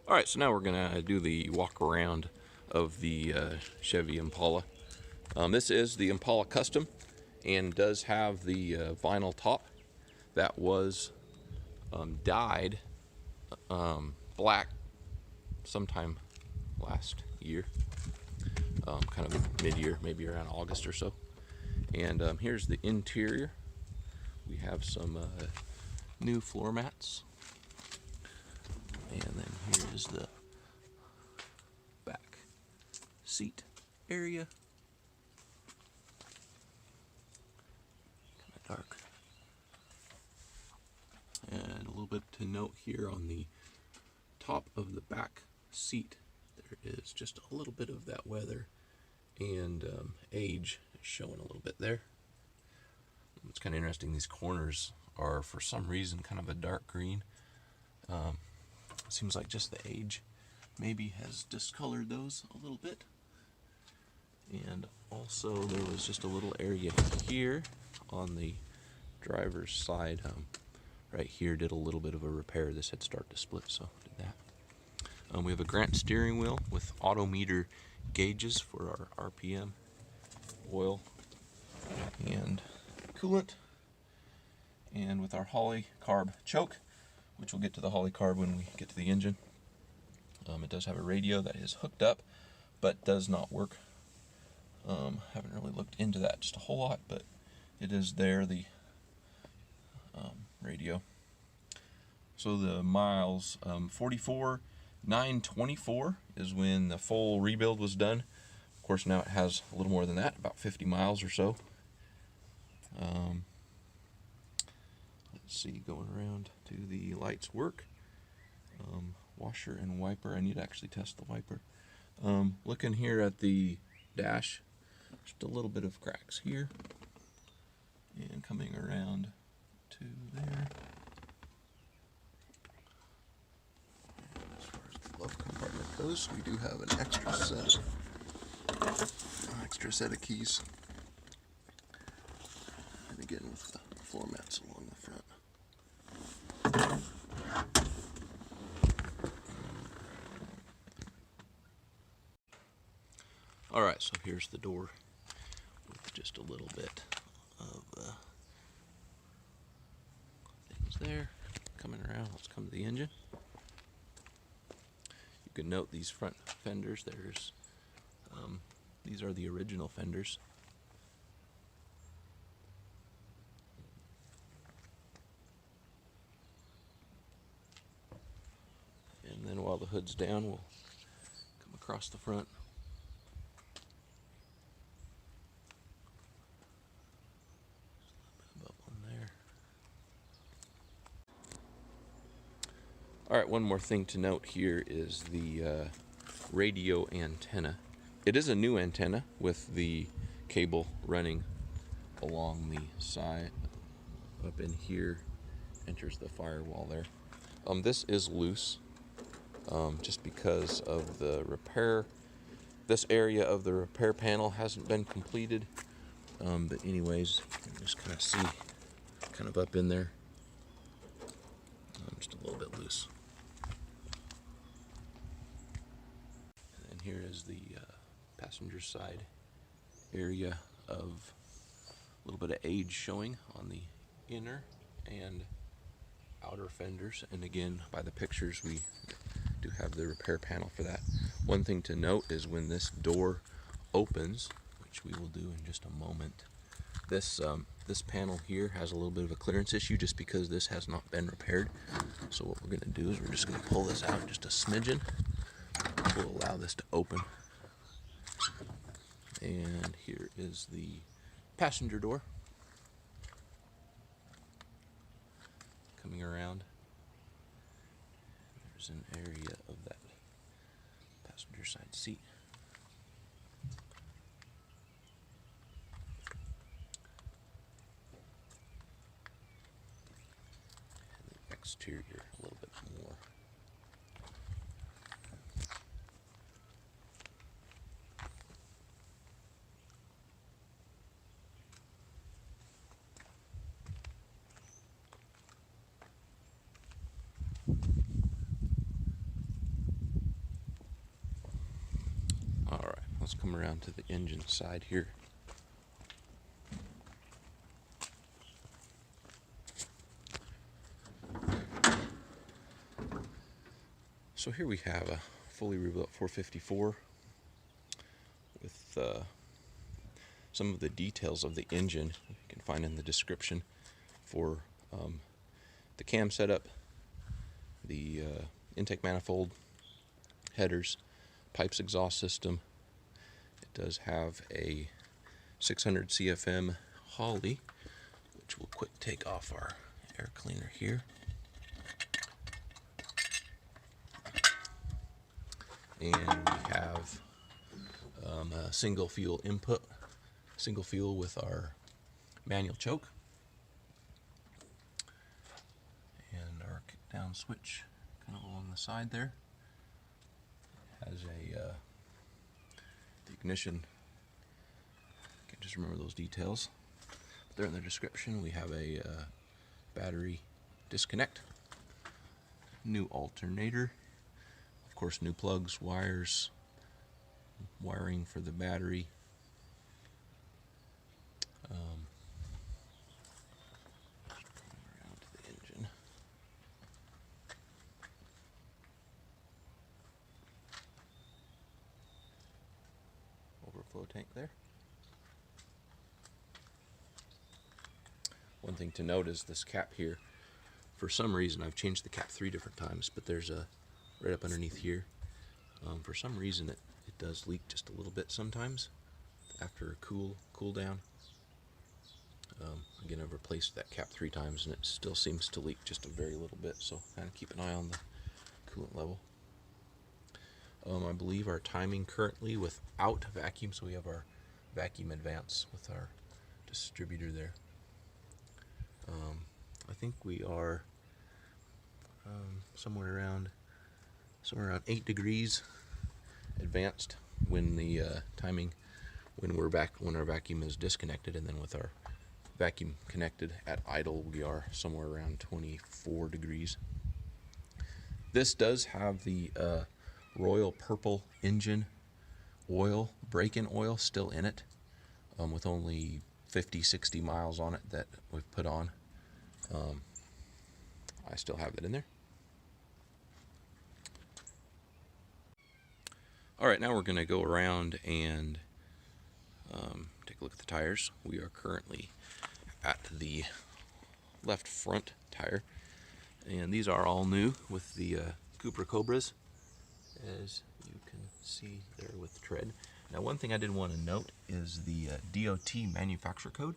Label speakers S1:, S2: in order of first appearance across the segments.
S1: Alright, so now we're going to do the walk around of the Chevy Impala. This is the Impala Custom and does have the vinyl top that was dyed black sometime last year, kind of mid-year, maybe around August or so. And here's the interior. We have some new floor mats. And then here is the back seat area. Kind of dark. And a little bit to note here on the top of the back seat, there is just a little bit of that weather and age showing a little bit there. It's kind of interesting, these corners are for some reason kind of a dark green. Seems like just the age maybe has discolored those a little bit. And also there was just a little area here on the driver's side. Right here did a little bit of a repair. This had started to split, so did that. We have a Grant steering wheel with auto meter gauges for our RPM, oil, and coolant. And with our Holley carb choke, which we'll get to the Holley carb when we get to the engine. It does have a radio that is hooked up, but does not work. Haven't really looked into that just a whole lot, but it is there, the radio. So the miles, 44,924 is when the full rebuild was done. Of course, now it has a little more than that, about 50 miles or so. Let's see, going around to the lights work. Washer and wiper. I need to actually test the wiper. Looking here at the dash, just a little bit of cracks here. And coming around to there. And as far as the glove compartment goes, we do have an extra set of keys. And again with the floor mats along the front. Alright, so here's the door with just a little bit of things there. Coming around, let's come to the engine. You can note these front fenders. There's these are the original fenders. And then while the hood's down, we'll come across the front. Alright, one more thing to note here is the radio antenna. It is a new antenna with the cable running along the side. Up in here enters the firewall there. This is loose just because of the repair. This area of the repair panel hasn't been completed. But anyways, you can just kind of see kind of up in there. Just a little bit loose. Here is the passenger side area of a little bit of age showing on the inner and outer fenders. And again, by the pictures, we do have the repair panel for that. One thing to note is when this door opens, which we will do in just a moment, this panel here has a little bit of a clearance issue just because this has not been repaired. So what we're going to do is we're just going to pull this out just a smidgen. We'll allow this to open. And here is the passenger door. Coming around. There's an area of that passenger side seat. And the exterior a little bit more. let's come around to the engine side here. So here we have a fully rebuilt 454 with some of the details of the engine you can find in the description for the cam setup, the intake manifold, headers, pipes, exhaust system. It does have a 600 CFM Holley, which we'll quick take off our air cleaner here. And we have a single fuel input, single fuel with our manual choke, and our kick down switch kind of along the side there. It has a the ignition. I can't just remember those details. But they're in the description. We have a battery disconnect, new alternator. Of course, new plugs, wires, wiring for the battery. Around to the engine. Overflow tank there. One thing to note is this cap here. For some reason, I've changed the cap 3 different times, but there's a right up underneath here. For some reason it does leak just a little bit sometimes after a cool down. Again, I've replaced that cap 3 times and it still seems to leak just a very little bit, so kind of keep an eye on the coolant level. I believe our timing currently without vacuum, so we have our vacuum advance with our distributor there. I think we are somewhere around 8 degrees advanced when the timing, when our vacuum is disconnected, and then with our vacuum connected at idle, we are somewhere around 24 degrees. This does have the Royal Purple engine oil, break-in oil still in it, with only 50-60 miles on it that we've put on. I still have it in there. Alright, now we're going to go around and take a look at the tires. We are currently at the left front tire, and these are all new with the Cooper Cobras, as you can see there with tread. Now, one thing I did want to note is the DOT manufacturer code,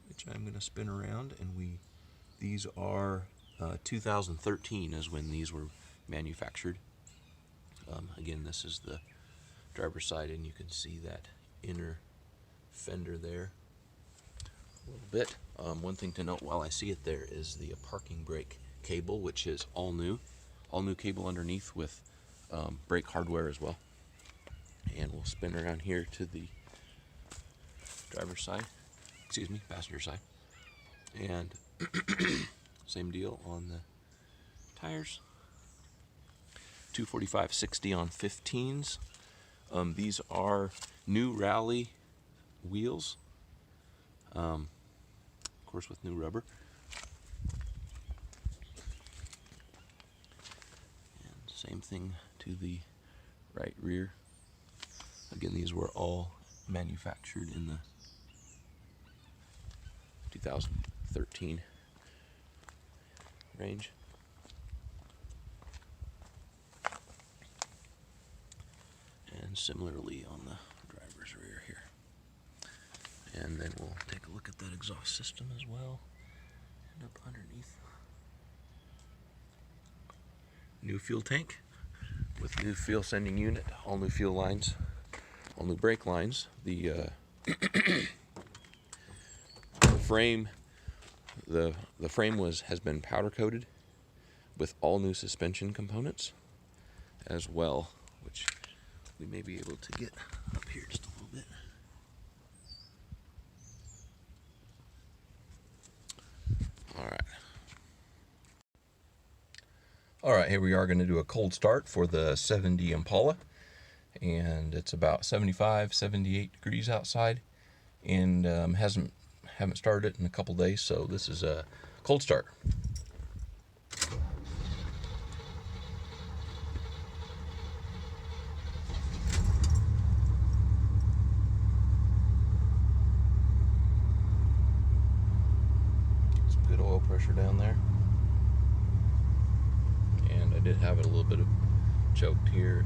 S1: which I'm going to spin around, and these are 2013 is when these were manufactured. Again, this is the driver's side, and you can see that inner fender there a little bit. One thing to note while I see it there is the parking brake cable, which is all new cable underneath with brake hardware as well. And we'll spin around here to the driver's side, passenger side, and same deal on the tires. 245/60 on 15s. These are new Rally wheels, of course with new rubber. And same thing to the right rear. Again, these were all manufactured in the 2013 range. And similarly on the driver's rear here. And then we'll take a look at that exhaust system as well. And up underneath, new fuel tank with new fuel sending unit, all new fuel lines, all new brake lines. The frame, the frame has been powder coated with all new suspension components as well, which we may be able to get up here just a little bit. All right, here we are going to do a cold start for the 7D Impala. and it's about 75, 78 degrees outside, and haven't started it in a couple days, so this is a cold start. Some good oil pressure down there, and I did have it a little bit of choked here.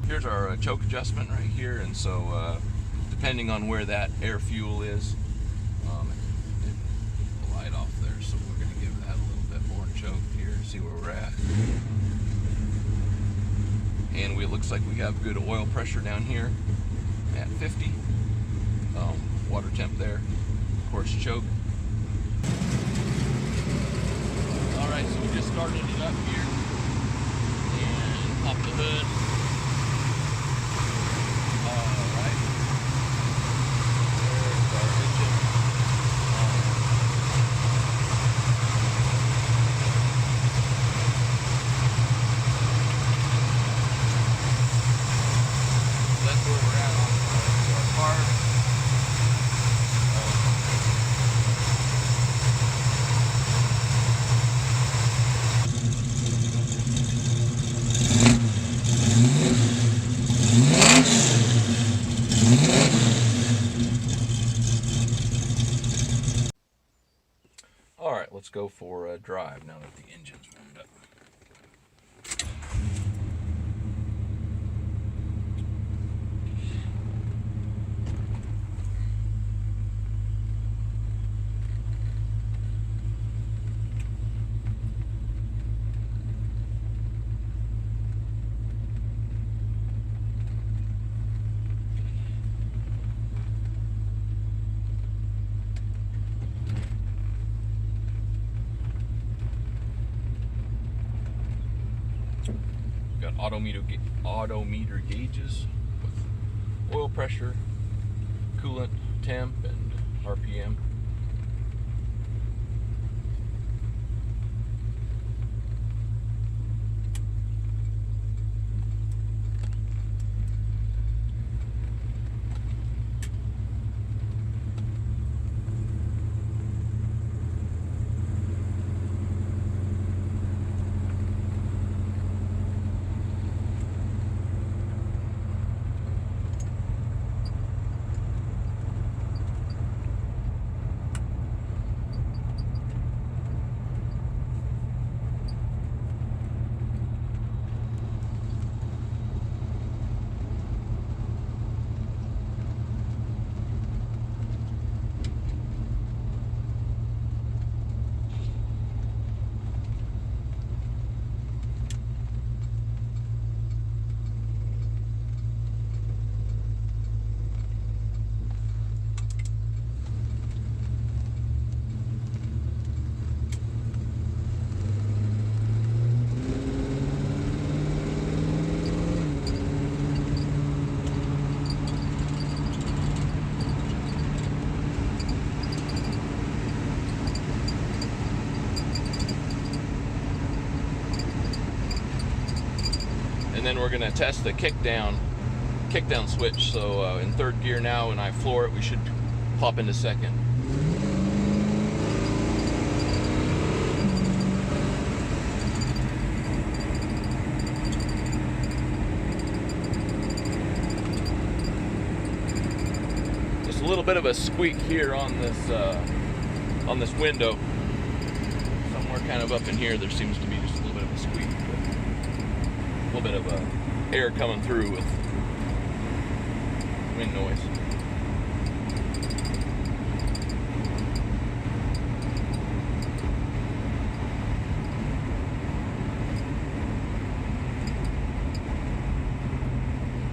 S1: Here's our choke adjustment right here, and so depending on where that air fuel is, it didn't light off there, so we're going to give that a little bit more choke here, see where we're at. And it looks like we have good oil pressure down here at 50. Water temp there, of course choke. Alright, so we just started it up here and popped the hood. Alright, let's go for a drive now that the engine's warmed up. Got odometer gauges with oil pressure, coolant temp, and RPM. And then we're going to test the kickdown switch. So in third gear now, when I floor it, we should pop into second. Just a little bit of a squeak here on this window. Somewhere kind of up in here, there seems to be just a little bit of a squeak. A little bit of air coming through with wind noise.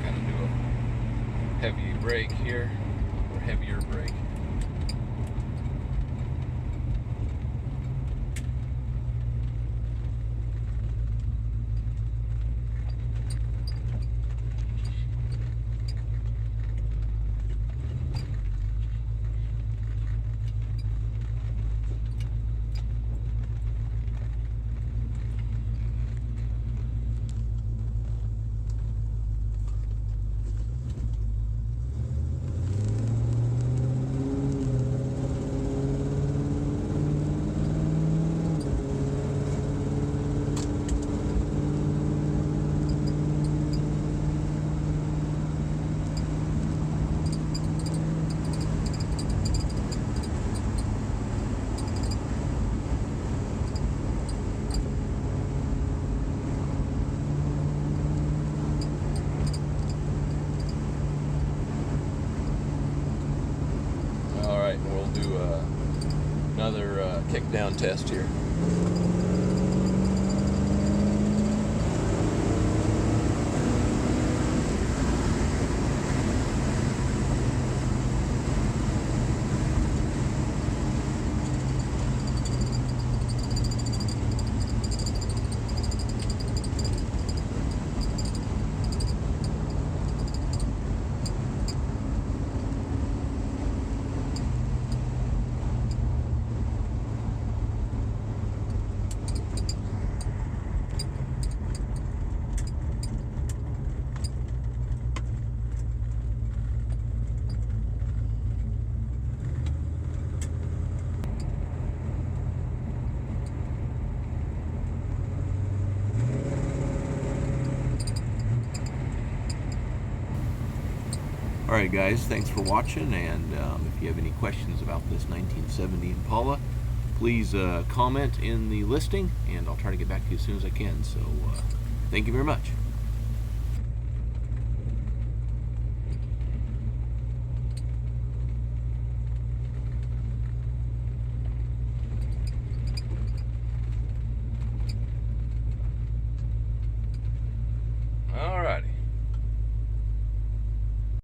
S1: Kind of do a heavy brake here, or heavier brake. down test here. Alright guys, thanks for watching, and if you have any questions about this 1970 Impala, please comment in the listing, and I'll try to get back to you as soon as I can. So, thank you very much.